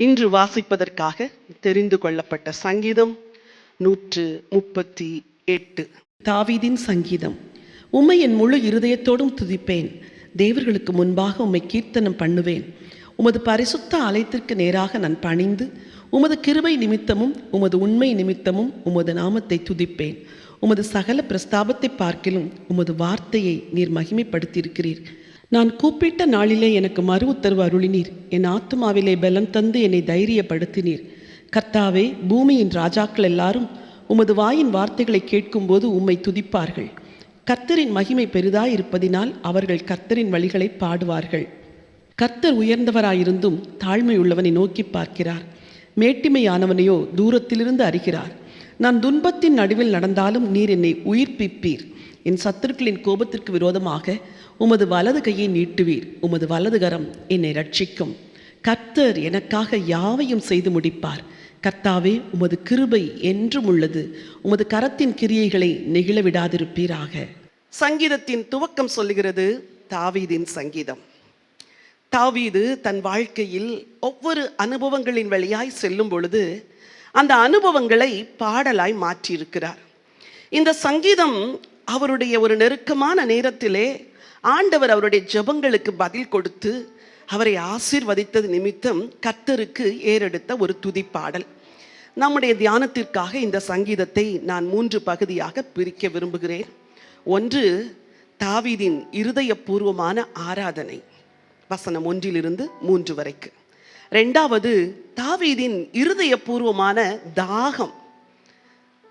இன்று வாசிப்பதற்காக தெரிந்து கொள்ளப்பட்ட சங்கீதம் 138. தாவீதின் சங்கீதம். உம்மை என் முழு இருதயத்தோடும் துதிப்பேன். தேவர்களுக்கு முன்பாக உம்மை கீர்த்தனம் பண்ணுவேன். உமது பரிசுத்த ஆலயத்திற்கு நேராக நான் பணிந்து உமது கிருபை நிமித்தமும் உமது உண்மை நிமித்தமும் உமது நாமத்தை துதிப்பேன். உமது சகல பிரஸ்தாபத்தை பார்க்கிலும் உமது வார்த்தையை நீர் மகிமைப்படுத்தியிருக்கிறீர். நான் கூப்பிட்ட நாளிலே எனக்கு மறு உத்தரவு அருளினீர். என் ஆத்துமாவிலே பலம் தந்து என்னை தைரியப்படுத்தினீர். கர்த்தாவே, பூமியின் ராஜாக்கள் எல்லாரும் உமது வாயின் வார்த்தைகளை கேட்கும்போது உம்மை துதிப்பார்கள். கர்த்தரின் மகிமை பெரிதாயிருப்பதினால் அவர்கள் கர்த்தரின் வழிகளை பாடுவார்கள். கர்த்தர் உயர்ந்தவராயிருந்தும் தாழ்மையுள்ளவனை நோக்கி பார்க்கிறார். மேட்டிமையானவனையோ தூரத்திலிருந்து அறிகிறார். நான் துன்பத்தின் நடுவில் நடந்தாலும் நீர் என்னை உயிர்ப்பிப்பீர். என் சத்துருக்களின் கோபத்திற்கு விரோதமாக உமது வலது கையை நீட்டுவீர். உமது வலது கரம் என்னை ரட்சிக்கும். கர்த்தர் எனக்காக யாவையும் செய்து முடிப்பார். கர்த்தாவே, உமது கிருபை என்றும் உள்ளது. உமது கரத்தின் கிரியைகளை நெகிழ விடாதிருப்பீராக. சங்கீதத்தின் துவக்கம் சொல்லுகிறது தாவீதின் சங்கீதம். தாவீது தன் வாழ்க்கையில் ஒவ்வொரு அனுபவங்களின் வழியாய் செல்லும் பொழுது அந்த அனுபவங்களை பாடலாய் மாற்றியிருக்கிறார். இந்த சங்கீதம் அவருடைய ஒரு நெருக்கமான நேரத்திலே ஆண்டவர் அவருடைய ஜெபங்களுக்கு பதில் கொடுத்து அவரை ஆசீர்வதித்தது நிமித்தம் கர்த்தருக்கு ஏறெடுத்த ஒரு துதிப்பாடல். நம்முடைய தியானத்திற்காக இந்த சங்கீதத்தை நான் 3 பகுதியாக பிரிக்க விரும்புகிறேன். ஒன்று, தாவீதின் இருதயபூர்வமான ஆராதனை, வசனம் 1-3 வரைக்கும். 2வது, தாவீதின் இருதயபூர்வமான தாகம்,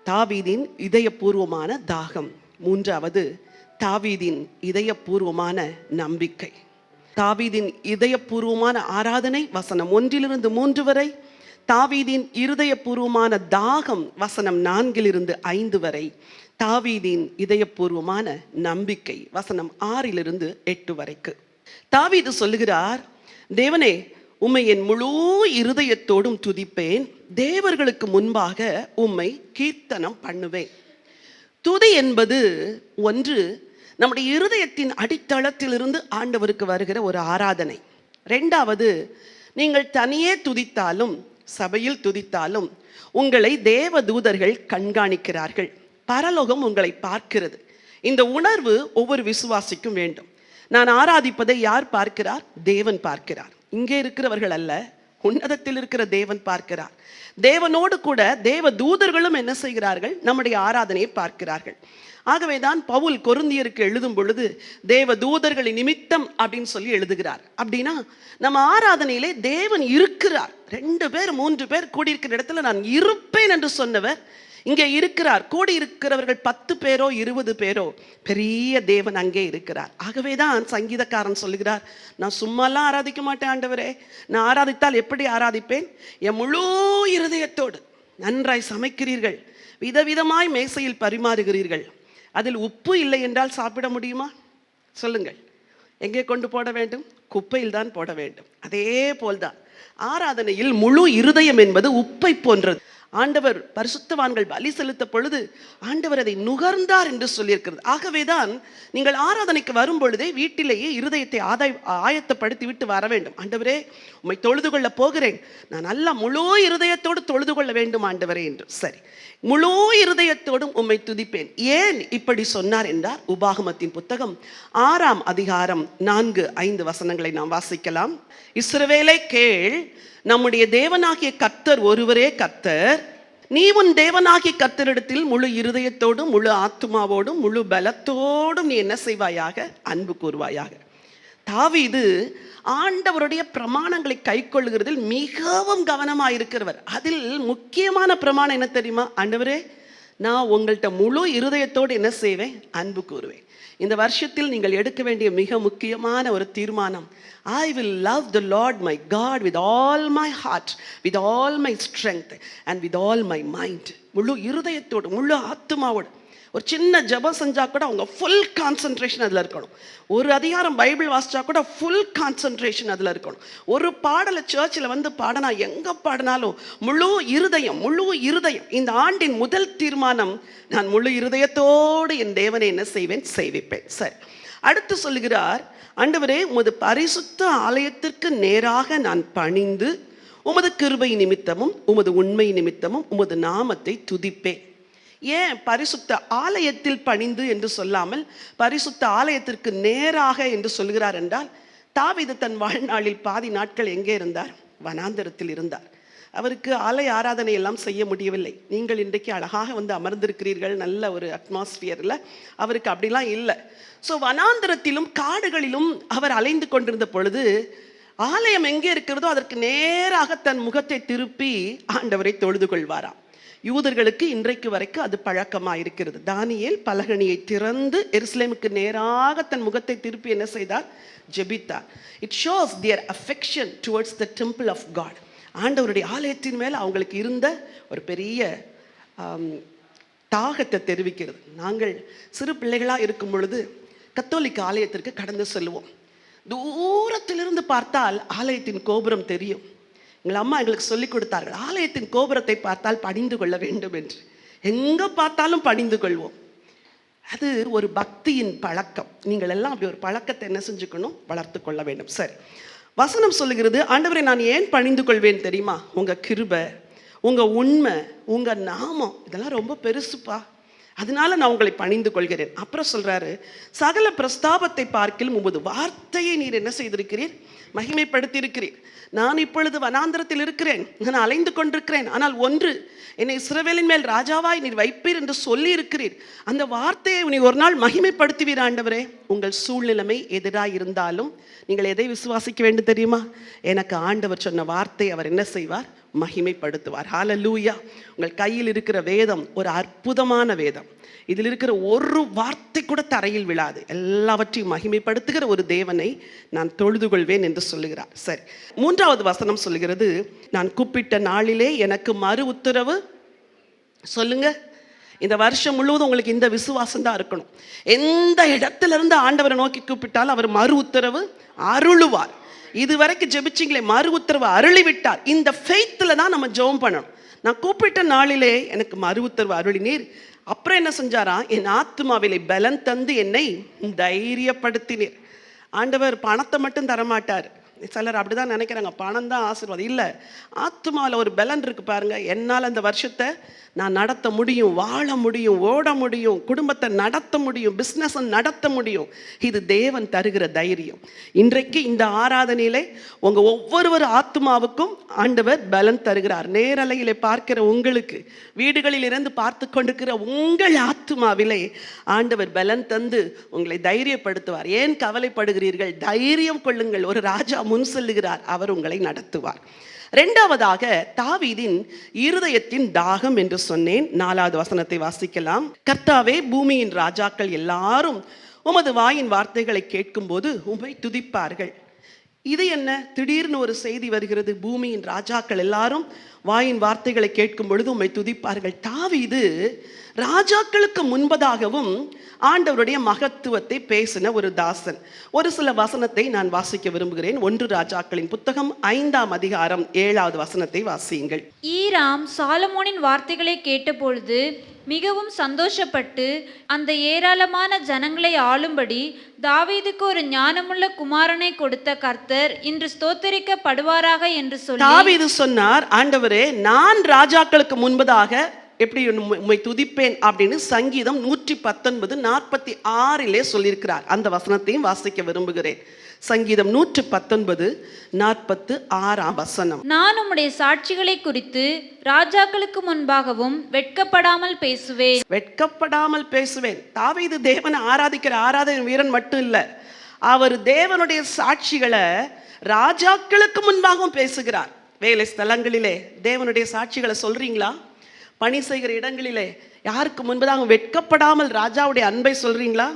தாவீதின் இதயபூர்வமான தாகம். 3வது, தாவீதின் இதயபூர்வமான நம்பிக்கை. தாவீதின் இதயபூர்வமான ஆராதனை வசனம் 1-3 வரை, தாவீதின் இருதயபூர்வமான தாகம் வசனம் 4-5 வரை, தாவீதின் இதயபூர்வமான நம்பிக்கை வசனம் 6-8 வரைக்கும். தாவீது சொல்லுகிறார், தேவனே, உம்மை என் முழு இருதயத்தோடும் துதிப்பேன். தேவர்களுக்கு முன்பாக உம்மை கீர்த்தனம் பண்ணுவேன். துதி என்பது ஒன்று, நம்முடைய இருதயத்தின் அடித்தளத்திலிருந்து ஆண்டவருக்கு வருகிற ஒரு ஆராதனை. 2வது, நீங்கள் தனியே துதித்தாலும் சபையில் துதித்தாலும் உங்களை தேவ தூதர்கள் கண்காணிக்கிறார்கள். பரலோகம் உங்களை பார்க்கிறது. இந்த உணர்வு ஒவ்வொரு விசுவாசிக்கும் வேண்டும். நான் ஆராதிப்பதை யார் பார்க்கிறார்? தேவன் பார்க்கிறார். இங்கே இருக்கிறவர்கள் அல்ல, உன்னதத்தில் இருக்கிற தேவன் பார்க்கிறார். தேவனோடு கூட தேவ தூதர்களும் என்ன செய்கிறார்கள்? நம்முடைய ஆராதனையை பார்க்கிறார்கள். ஆகவேதான் பவுல் கொரிந்தியருக்கு எழுதும் பொழுது தேவ தூதர்களின் நிமித்தம் அப்படின்னு சொல்லி எழுதுகிறார். அப்படின்னா நம்ம ஆராதனையிலே தேவன் இருக்கிறார். 2 பேர் 3 பேர் கூடியிருக்கிற இடத்துல நான் இருப்பேன் என்று சொன்னவர் இங்கே இருக்கிறார். கூடி இருக்கிறவர்கள் 10 பேரோ 20 பேரோ, பெரிய தேவன் அங்கே இருக்கிறார். ஆகவேதான் சங்கீதக்காரன் சொல்லுகிறார், நான் சும்மாலாம் ஆராதிக்க மாட்டேன் ஆண்டவரே. நான் ஆராதித்தால் எப்படி ஆராதிப்பேன்? என் முழு இருதயத்தோடு. நன்றாய் சமைக்கிறீர்கள், விதவிதமாய் மேசையில் பரிமாறுகிறீர்கள். அதில் உப்பு இல்லை என்றால் சாப்பிட முடியுமா? சொல்லுங்கள். எங்கே கொண்டு போட வேண்டும்? குப்பையில் தான் போட வேண்டும். அதே போல்தான் ஆராதனையில் முழு இருதயம் என்பது உப்பை போன்றது. ஆண்டவர் பரிசுத்தவான்கள் பலி செலுத்த பொழுது ஆண்டவர் அதை நுகர்ந்தார் என்று சொல்லியிருக்கிறது. ஆகவேதான் நீங்கள் ஆராதனைக்கு வரும் பொழுதே வீட்டிலேயே இருதயத்தை ஆயத்தப்படுத்தி விட்டு வர வேண்டும். ஆண்டவரே, உம்மை தொழுது கொள்ள போகிறேன், நான் நல்லா முழு இருதயத்தோடு தொழுது கொள்ள வேண்டும் ஆண்டவரே என்று. சரி, முழு இருதயத்தோடும் உம்மை துதிப்பேன். ஏன் இப்படி சொன்னார் என்றார், உபாகமத்தின் புத்தகம் 6ஆம் அதிகாரம் 4-5 வசனங்களை நாம் வாசிக்கலாம். இஸ்ரவேலே கேள், நம்முடைய தேவனாகிய கர்த்தர் ஒருவரே கர்த்தர். நீ உன் தேவனாகிய கர்த்தரிடத்தில் முழு இருதயத்தோடும் முழு ஆத்துமாவோடும் முழு பலத்தோடும் நீ என்ன செய்வாயாக? அன்பு கூறுவாயாக. தாவீது ஆண்டவருடைய பிரமாணங்களை கைக்கொள்ளுகிறதில் மிகவும் கவனமாயிருக்கிறவர். அதில் முக்கியமான பிரமாணம் என்ன தெரியுமா? ஆண்டவரே, நான் உங்கள்கிட்ட முழு இருதயத்தோடு என்ன செய்வேன்? அன்பு கூறுவேன். இந்த வருஷத்தில் நீங்கள் எடுக்க வேண்டிய மிக முக்கியமான ஒரு தீர்மானம், I will love the Lord my God with all my heart, with all my strength and with all my mind. முழு இருதயத்தோடு முழு ஆத்துமாவோடு. ஒரு சின்ன ஜெபம் செஞ்சா கூட அவங்க ஃபுல் கான்சன்ட்ரேஷன் அதில் இருக்கணும். ஒரு அதிகாரம் பைபிள் வாசிச்சா கூட ஃபுல் கான்சன்ட்ரேஷன் அதில் இருக்கணும். ஒரு பாடலை சர்ச்சில் வந்து பாடினா, எங்கே பாடினாலும் முழு இருதயம். இந்த ஆண்டின் முதல் தீர்மானம், நான் முழு இருதயத்தோடு என் தேவனை என்ன செய்வேன்? செய்விப்பேன். சரி, அடுத்து சொல்லுகிறார், ஆண்டவரே, உமது பரிசுத்த ஆலயத்திற்கு நேராக நான் பணிந்து உமது கிருபை நிமித்தமும் உமது உண்மை நிமித்தமும் உமது நாமத்தை துதிப்பேன். ஏன் பரிசுத்த ஆலயத்தில் பணிந்து என்று சொல்லாமல் பரிசுத்த ஆலயத்திற்கு நேராக என்று சொல்கிறார் என்றால், தாவீது தன் வாழ்நாளில் பாதி நாட்கள் எங்கே இருந்தார்? வனாந்தரத்தில் இருந்தார். அவருக்கு ஆலய ஆராதனை எல்லாம் செய்ய முடியவில்லை. நீங்கள் இன்றைக்கு அழகாக வந்து அமர்ந்திருக்கிறீர்கள், நல்ல ஒரு அட்மாஸ்பியரில். அவருக்கு அப்படிலாம் இல்லை. ஸோ வனாந்தரத்திலும் காடுகளிலும் அவர் அலைந்து கொண்டிருந்த பொழுது ஆலயம் எங்கே இருக்கிறதோ அதற்கு நேராக தன் முகத்தை திருப்பி ஆண்டவரை தொழுது கொள்வாராம். யூதர்களுக்கு இன்றைக்கு வரைக்கும் அது பழக்கமாக இருக்கிறது. தானியேல் பலகணியை திறந்து எருசலேமுக்கு நேராக தன் முகத்தை திருப்பி என்ன செய்தார்? ஜெபித்தார். It shows their affection towards the temple of God. ஆண்டவருடைய ஆலயத்தின் மேல் அவங்களுக்கு இருந்த ஒரு பெரிய தாகத்தை தெரிவிக்கிறது. நாங்கள் சிறு பிள்ளைகளாக இருக்கும் பொழுது கத்தோலிக்க ஆலயத்திற்கு கடந்து செல்வோம். தூரத்திலிருந்து பார்த்தால் ஆலயத்தின் கோபுரம் தெரியும். எங்கள் அம்மா எங்களுக்கு சொல்லிக் கொடுத்தார்கள், ஆலயத்தின் கோபுரத்தை பார்த்தால் பணிந்து கொள்ள வேண்டும் என்று. எங்கே பார்த்தாலும் பணிந்து கொள்வோம். அது ஒரு பக்தியின் பழக்கம். நீங்கள் எல்லாம் அப்படி ஒரு பழக்கத்தை என்ன செஞ்சுக்கணும்? வளர்த்து கொள்ள வேண்டும். சரி, வசனம் சொல்லுகிறது, ஆண்டவரை நான் ஏன் பணிந்து கொள்வேன் தெரியுமா? உங்கள் கிருபை, உங்கள் உண்மை, உங்கள் நாமம் இதெல்லாம் ரொம்ப பெருசுப்பா, அதனால நான் உங்களை பணிந்து கொள்கிறேன். அப்புறம் சொல்றாரு, சகல பிரஸ்தாபத்தை பார்க்கிலும் உமது வார்த்தையை நீர் என்ன செய்திருக்கிறீர்? மகிமைப்படுத்தி இருக்கிறீர். நான் இப்பொழுது வனாந்தரத்தில் இருக்கிறேன், நான் அலைந்து கொண்டிருக்கிறேன். ஆனால் ஒன்று, என்னை இஸ்ரவேலின் மேல் ராஜாவாய் நீர் வைப்பீர் என்று சொல்லி இருக்கிறீர். அந்த வார்த்தையை நீ ஒரு நாள் மகிமைப்படுத்துவீர் ஆண்டவரே. உங்கள் சூழ்நிலைமை எதிராக இருந்தாலும் நீங்கள் எதை விசுவாசிக்க வேண்டும் தெரியுமா? எனக்கு ஆண்டவர் சொன்ன வார்த்தை அவர் என்ன செய்வார்? மகிமைப்படுத்துவார். ஹல்லேலூயா. உங்கள் கையில் இருக்கிற வேதம் ஒரு அற்புதமான வேதம். இதில் இருக்கிற ஒரு வார்த்தை கூட தரையில் விழாது. எல்லாவற்றையும் மகிமைப்படுத்துகிற ஒரு தேவனை நான் தொழுது கொள்வேன் என்று சொல்லுகிறார். சரி, 3வது வசனம் சொல்லுகிறது, நான் கூப்பிட்ட நாளிலே எனக்கு மறு உத்தரவு சொல்லுங்க. இந்த வருஷம் முழுவதும் உங்களுக்கு இந்த விசுவாசம் தான் இருக்கணும். எந்த இடத்துல இருந்து ஆண்டவரை நோக்கி கூப்பிட்டாலும் அவர் மறு உத்தரவு அருளுவார். இதுவரைக்கும் ஜெபிச்சிங்களே, மறு உத்தரவு அருளிவிட்டார். இந்த ஃபெய்த்ல தான் நம்ம ஜெபம் பண்ணணும். நான் கூப்பிட்ட நாளிலே எனக்கு மறு உத்தரவு அருளினீர். அப்புறம் என்ன செஞ்சாரா? என் ஆத்துமாவிலே பலன் தந்து என்னை தைரியப்படுத்தினீர். ஆண்டவர் பணத்தை மட்டும் தரமாட்டார். சிலர் அப்படிதான் நினைக்கிறாங்க, பணம் தான் ஆசீர்வாதம். இல்லை, ஆத்துமாவில் ஒரு பலன் இருக்கு பாருங்க. என்னால் அந்த வருஷத்தை நான் நடத்த முடியும், வாழ முடியும், ஓட முடியும், குடும்பத்தை நடத்த முடியும், பிஸ்னஸை நடத்த முடியும். இது தேவன் தருகிற தைரியம். இன்றைக்கு இந்த ஆராதனையிலே உங்கள் ஒவ்வொரு ஆத்துமாவுக்கும் ஆண்டவர் பலன் தருகிறார். நேரலையிலே பார்க்கிற உங்களுக்கு, வீடுகளில் இருந்து பார்த்து கொண்டிருக்கிற உங்கள் ஆத்துமாவிலே ஆண்டவர் பலன் தந்து உங்களை தைரியப்படுத்துவார். ஏன் கவலைப்படுகிறீர்கள்? தைரியம் கொள்ளுங்கள். ஒரு ராஜா முன் செல்லுகிறார், அவர் உங்களை நடத்துவார். 2வதாக தாவீதின் இருதயத்தின் தாகம் என்று சொன்னேன். 4வது வசனத்தை வாசிக்கலாம். கர்த்தாவே, பூமியின் ராஜாக்கள் எல்லாரும் உமது வாயின் வார்த்தைகளை கேட்கும் போது உம்மை துதிப்பார்கள். இது என்ன? திடீர்னு ஒரு செய்தி வருகிறது, பூமியின் ராஜாக்கள் எல்லாரும் வாயின் வார்த்தைகளை கேட்கும் பொழுது உம்மை துதிப்பார்கள். தாவீது ராஜாக்களுக்கு முன்பதாகவும் ஆண்டவருடைய மகத்துவத்தை பேசின ஒரு தாசன். ஒரு சில வசனத்தை நான் வாசிக்க விரும்புகிறேன். 1 ராஜாக்களின் புத்தகம் 5ஆம் அதிகாரம் 7வது வசனத்தை வாசியுங்கள். ஈராம் சாலமோனின் வார்த்தைகளை கேட்டபொழுது மிகவும் சந்தோஷப்பட்டு அந்த ஏராளமான ஜனங்களை ஆளும்படி தாவீதுக்கு ஒரு ஞானமுள்ள குமாரனை கொடுத்த கர்த்தர் இன்று ஸ்தோத்தரிக்கப்படுவாராக என்று சொல்லி தாவீது சொன்னார், ஆண்டவரே, நான் ராஜாக்களுக்கு முன்பதாக எப்படி உம்மை துதிப்பேன் அப்படின்னு சங்கீதம் 119:46 சொல்லியிருக்கிறார். அந்த வசனத்தையும் வாசிக்க விரும்புகிறேன். சங்கீதம் 119:46 வசனம். நான் உம்முடைய சாட்சிகளை குறித்து ராஜாக்களுக்கு முன்பாகவும் வெட்கப்படாமல் பேசுவேன். வெட்கப்படாமல் பேசுவேன். தாவீது தேவனை ஆராதிக்கிற ஆராதனை வீரன் மட்டும் இல்லை, அவர் தேவனுடைய சாட்சிகளை ராஜாக்களுக்கு முன்பாகவும் பேசுகிறார். வேலை ஸ்தலங்களிலே தேவனுடைய சாட்சிகளை சொல்றீங்களா? பணி செய்கிற இடங்களிலே யாருக்கு முன்பதாக வெட்கப்படாமல் ராஜாவுடைய அன்பை சொல்றீங்களா?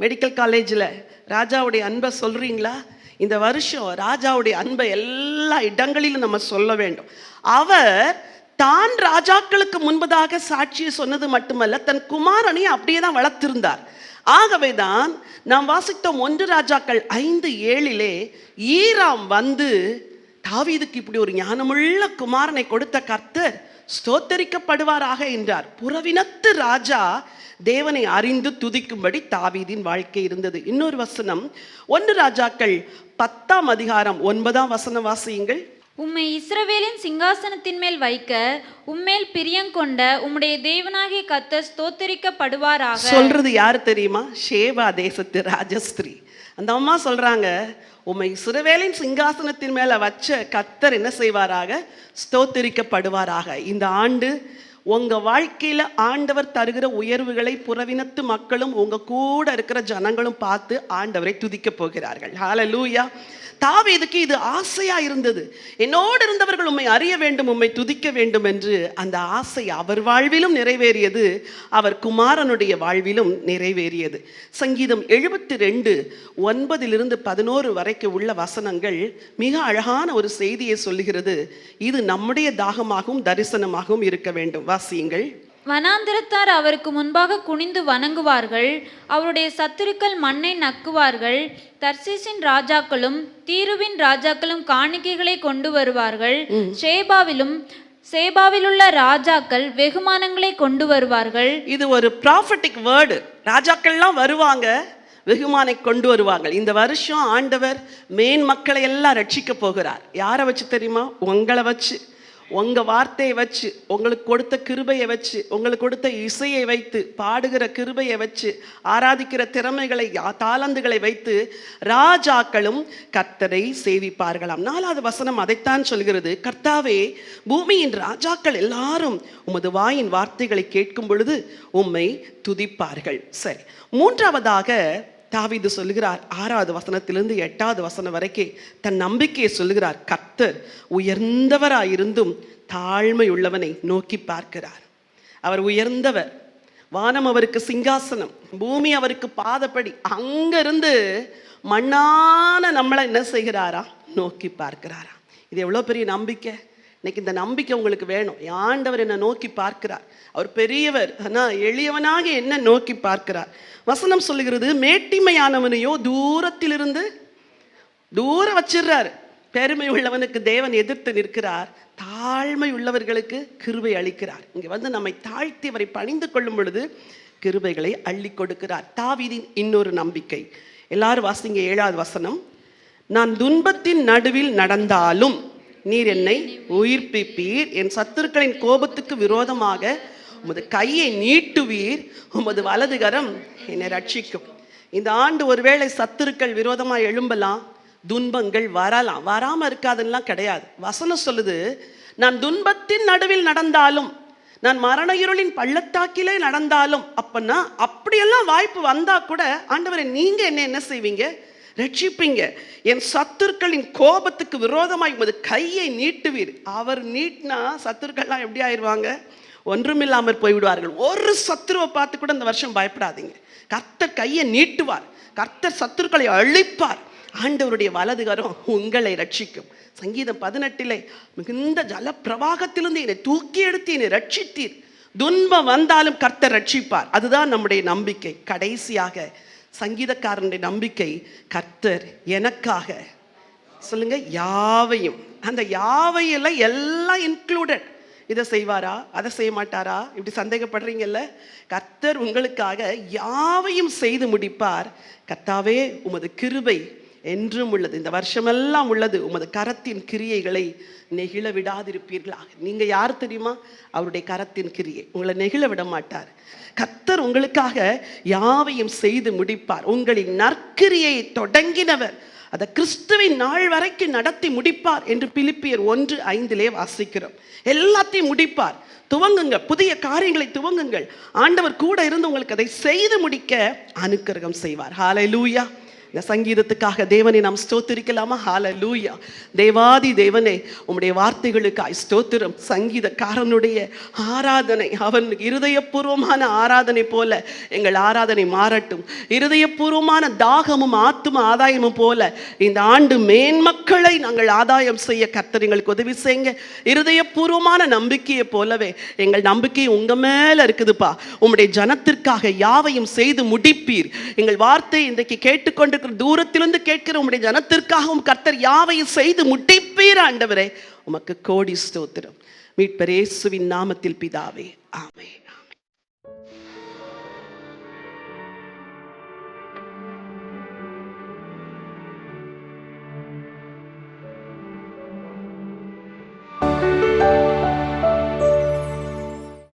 மெடிக்கல் காலேஜில் ராஜாவுடைய அன்பை சொல்றீங்களா? இந்த வருஷம் ராஜாவுடைய அன்பை எல்லா இடங்களிலும் நம்ம சொல்ல வேண்டும். அவர் தான் ராஜாக்களுக்கு முன்பதாக சாட்சியை சொன்னது மட்டுமல்ல, தன் குமாரனை அப்படியே தான் வளர்த்திருந்தார். ஆகவே தான் நாம் வாசித்தோம் 1 ராஜாக்கள் 5:7 ஈராம் வந்து தாவீதுக்கு இப்படி ஒரு ஞானமுள்ள குமாரனை கொடுத்த கர்த்தர் ஸ்தோத்தரிக்கப்படுவாராக என்றார். புறவினத்து ராஜா தேவனை அறிந்து துதிக்கும்படி தாவீதின் வாழ்க்கை இருந்தது. இன்னொரு வசனம் 1 ராஜாக்கள் 10ஆம் அதிகாரம் 9ஆம் வசனம் வாசியுங்கள். உம்மை இஸ்ரவேலின் சிங்காசனத்தின் மேல் வைக்க உம்மேல் பிரியங்கொண்ட உம்முடைய தேவனாகிய கர்த்தர் ஸ்தோத்திரிக்கப்படுவாராக. சொல்றது யாரு தெரியுமா? ஷேபா தேசத்து ராஜஸ்திரீ. அந்த அம்மா சொல்றாங்க, உம்மை இஸ்ரவேலின் சிங்காசனத்தின் மேல வச்ச கர்த்தர் என்ன செய்வாராக? ஸ்தோத்திரிக்கப்படுவாராக. இந்த ஆண்டு உங்க வாழ்க்கையில ஆண்டவர் தருகிற உயர்வுகளை புறவினத்து மக்களும் உங்க கூட இருக்கிற ஜனங்களும் பார்த்து ஆண்டவரை துதிக்க போகிறார்கள். ஹல்லேலூயா. தாவீதுக்கு இது ஆசையா இருந்தது. என்னோடு இருந்தவர்கள் உம்மை அறிய வேண்டும், உம்மை துதிக்க வேண்டும் என்று. அந்த ஆசை அவர் வாழ்விலும் நிறைவேறியது, அவர் குமாரனுடைய வாழ்விலும் நிறைவேறியது. சங்கீதம் 72:9-11 வரைக்கும் உள்ள வசனங்கள் மிக அழகான ஒரு செய்தியை சொல்லுகிறது. இது நம்முடைய தாகமாகவும் தரிசனமாகவும் இருக்க வேண்டும். வாசியுங்கள். வனாந்திரத்தார் அவருக்கு முன்பாக குனிந்து வணங்குவார்கள், அவருடைய சத்துருக்கள் மண்ணை நக்குவார்கள். தர்சீசின் ராஜாக்களும் தீருவின் ராஜாக்களும் காணிக்கைகளை கொண்டு வருவார்கள். சேபாவிலுள்ள ராஜாக்கள் வெகுமானங்களை கொண்டு வருவார்கள். இது ஒரு ப்ராஃபட்டிக் வேர்டு. ராஜாக்கள்லாம் வருவாங்க, வெகுமானை கொண்டு வருவாங்க. இந்த வருஷம் ஆண்டவர் மேன் மக்களை எல்லாம் ரட்சிக்க போகிறார். யாரை வச்சு தெரியுமா? உங்களை வச்சு, உங்க வார்த்தையை வச்சு, உங்களுக்கு கொடுத்த கிருபையை வச்சு, உங்களுக்கு கொடுத்த இசையை வைத்து, பாடுகிற கிருபையை வச்சு, ஆராதிக்கிற திறமைகளை, தாளந்துகளை வைத்து ராஜாக்களும் கர்த்தரை சேவிப்பார்களாம். 4வது வசனம் அதைத்தான் சொல்கிறது. கர்த்தாவே, பூமியின் ராஜாக்கள் எல்லாரும் உமது வாயின் வார்த்தைகளை கேட்கும் பொழுது உம்மை துதிப்பார்கள். சரி, 3வதாக தாவீது சொல்லுகிறார், 6வது வசனத்திலிருந்து 8வது வசனம் வரைக்கும் தன் நம்பிக்கையை சொல்லுகிறார். கர்த்தர் உயர்ந்தவராயிருந்தும் தாழ்மை உள்ளவனை நோக்கி பார்க்கிறார். அவர் உயர்ந்தவர், வானம் அவருக்கு சிங்காசனம், பூமி அவருக்கு பாதப்படி. அங்கிருந்து மண்ணான நம்மளை என்ன செய்கிறாரா? நோக்கி பார்க்கிறாரா. இது எவ்வளோ பெரிய நம்பிக்கை! இன்னைக்கு இந்த நம்பிக்கை உங்களுக்கு வேணும். ஆண்டவர் என்னை நோக்கி பார்க்கிறார். அவர் பெரியவர், ஆனால் எளியவனாக என்ன நோக்கி பார்க்கிறார். வசனம் சொல்லுகிறது, மேட்டிமையானவனையோ தூரத்திலிருந்து தூர வச்சிடுறார். பெருமை உள்ளவனுக்கு தேவன் எதிர்த்து நிற்கிறார், தாழ்மை உள்ளவர்களுக்கு கிருபை அளிக்கிறார். இங்கே வந்து நம்மை தாழ்த்தி அவரை பணிந்து கொள்ளும் பொழுது கிருபைகளை அள்ளி கொடுக்கிறார். தாவீதின் இன்னொரு நம்பிக்கை. எல்லாரும் வாசிங்க 7வது வசனம். நான் துன்பத்தின் நடுவில் நடந்தாலும் நீர் என்னை உயிர்ப்பிப்பீர், என் சத்துருக்களின் கோபத்துக்கு விரோதமாக உமது கையை நீட்டுவீர், உமது வலதுகரம் என்னை ரட்சிக்கும். இந்த ஆண்டு ஒருவேளை சத்துருக்கள் விரோதமாக எழும்பலாம், துன்பங்கள் வரலாம், வராமல் இருக்காதுலாம் கிடையாது. வசனம் சொல்லுது, நான் துன்பத்தின் நடுவில் நடந்தாலும், நான் மரண இருளின் பள்ளத்தாக்கிலே நடந்தாலும். அப்பன்னா அப்படியெல்லாம் வாய்ப்பு வந்தா கூட ஆண்டவரே நீங்க என்ன செய்வீங்க? ரட்சிப்பீங்க. என் சத்துருக்களின் கோபத்துக்கு விரோதமாய் உமது கையை நீட்டுவீர். அவர் நீட்டினா சத்துருக்கள்லாம் எப்படி ஆயிடுவாங்க? ஒன்றுமில்லாமற் போய்விடுவார்கள். ஒரு சத்துருவை பார்த்து கூட இந்த வருஷம் பயப்படாதீங்க. கர்த்தர் கையை நீட்டுவார், கர்த்தர் சத்துருக்களை அழிப்பார். ஆண்டவருடைய வலதுகரம் உங்களை ரட்சிக்கும். சங்கீதம் 18 மிகுந்த ஜல பிரவாகத்திலிருந்து என்னை தூக்கி எடுத்து என்னை ரட்சித்தீர். துன்பம் வந்தாலும் கர்த்தர் ரட்சிப்பார். அதுதான் நம்முடைய நம்பிக்கை. கடைசியாக சங்கீதக்காரனுடைய நம்பிக்கை, கர்த்தர் எனக்காக சொல்லுங்க யாவையும், அந்த யாவையில எல்லாம் இன்க்ளூடட். இதை செய்வாரா, அதை செய்ய மாட்டாரா, இப்படி சந்தேகப்படுறீங்கல்ல? கர்த்தர் உங்களுக்காக யாவையும் செய்து முடிப்பார். கர்த்தாவே, உமது கிருபை என்றும் உள்ளது, இந்த வருஷமெல்லாம் உள்ளது. உமது கரத்தின் கிரியைகளை நெகிழ விடாதிருப்பீர்களாக. நீங்க யார் தெரியுமா? அவருடைய கரத்தின் கிரியை. உங்களை நெகிழ விட மாட்டார். கர்த்தர் உங்களுக்காக யாவையும் செய்து முடிப்பார். உங்களின் நற்கிரியை தொடங்கினவர் அதை கிறிஸ்துவின் நாள் வரைக்கும் நடத்தி முடிப்பார் என்று பிலிப்பியர் 1:5 வாசிக்கிறோம். எல்லாத்தையும் முடிப்பார். துவங்குங்க, புதிய காரியங்களை துவங்குங்கள். ஆண்டவர் கூட இருந்து உங்களுக்கு அதை செய்து முடிக்க அனுக்கிரகம் செய்வார். ஹல்லேலூயா. இந்த சங்கீதத்துக்காக தேவனை நாம் ஸ்தோத்திரிக்கலாமா? ஹல்லேலூயா. தேவாதி தேவனே, உம்முடைய வார்த்தைகளுக்காய் ஸ்தோத்திரம். சங்கீதக்காரனுடைய ஆராதனை, அவன் இருதயபூர்வமான ஆராதனை போல எங்கள் ஆராதனை மாறட்டும். இருதயபூர்வமான தாகமும் ஆத்தும ஆதாயமும் போல இந்த ஆண்டு மேன்மக்களை நாங்கள் ஆதாயம் செய்ய கர்த்தர் எங்களுக்கு உதவி செய்யுங்க. இருதயபூர்வமான நம்பிக்கையை போலவே எங்கள் நம்பிக்கை உங்க மேல இருக்குதுப்பா. உம்முடைய ஜனத்திற்காக யாவையும் செய்து முடிப்பீர். எங்கள் வார்த்தை இன்றைக்கு கேட்டுக்கொண்டு தூரத்திலிருந்து கேட்கிற உம்முடைய ஜனத்திற்காகவும் கர்த்தர் யாவையும் செய்து முடிப்பீர். ஆண்டவரே, உமக்கு கோடி ஸ்தோத்திரம். மீட்பர் இயேசுவின் நாமத்தில் பிதாவே, ஆமென்.